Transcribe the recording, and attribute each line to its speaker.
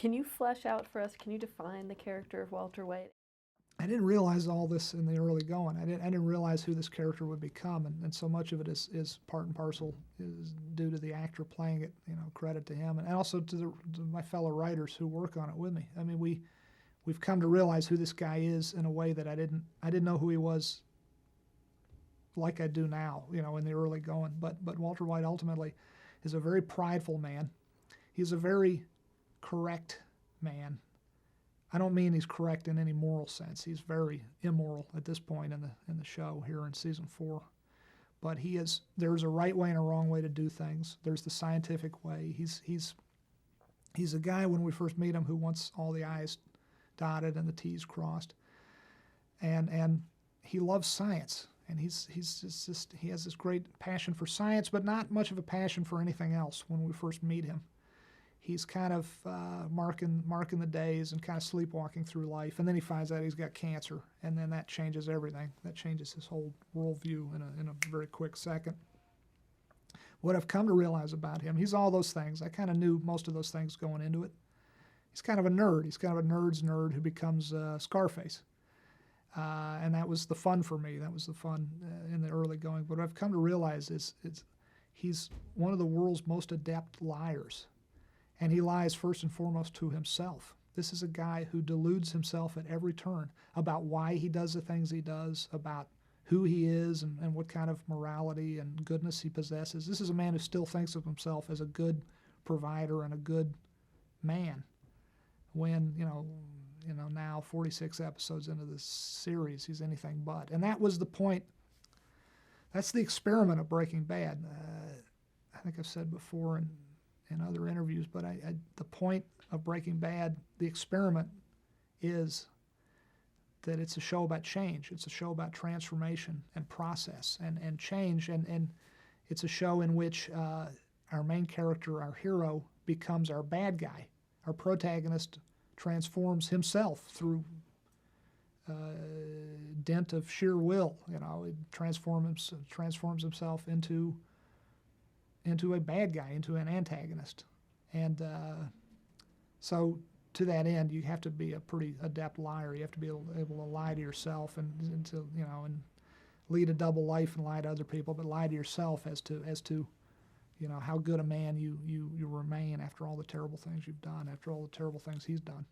Speaker 1: Can you flesh out for us, can you define the character of Walter White?
Speaker 2: I didn't realize all this in the early going. I didn't realize who this character would become, and so much of it is part and parcel is due to the actor playing it. Credit to him, and also to my fellow writers who work on it with me. I mean, we've come to realize who this guy is in a way that I didn't know who he was like I do now. In the early going. But Walter White ultimately is a very prideful man. He's a very correct man. I don't mean he's correct in any moral sense. He's very immoral at this point in the show here in season 4. But there's a right way and a wrong way to do things. There's the scientific way. He's a guy when we first meet him who wants all the I's dotted and the T's crossed. And he loves science. And he has this great passion for science, but not much of a passion for anything else when we first meet him. He's kind of marking the days and kind of sleepwalking through life, and then he finds out he's got cancer, and then that changes everything. That changes his whole worldview in a very quick second. What I've come to realize about him, he's all those things. I kind of knew most of those things going into it. He's kind of a nerd. He's kind of a nerd's nerd who becomes Scarface. And that was the fun for me. That was the fun in the early going. But what I've come to realize is he's one of the world's most adept liars. And he lies first and foremost to himself. This is a guy who deludes himself at every turn about why he does the things he does, about who he is and what kind of morality and goodness he possesses. This is a man who still thinks of himself as a good provider and a good man. When, now 46 episodes into this series, he's anything but. And that was the point. That's the experiment of Breaking Bad. I think I've said before in other interviews, but the point of Breaking Bad, the experiment, is that it's a show about change. It's a show about transformation and process and change, and it's a show in which our main character, our hero, becomes our bad guy. Our protagonist transforms himself through dint of sheer will. He transforms himself into a bad guy, into an antagonist. And so to that end, you have to be a pretty adept liar. You have to be able to lie to yourself and lead a double life and lie to other people, but lie to yourself as to how good a man you remain after all the terrible things you've done, after all the terrible things he's done.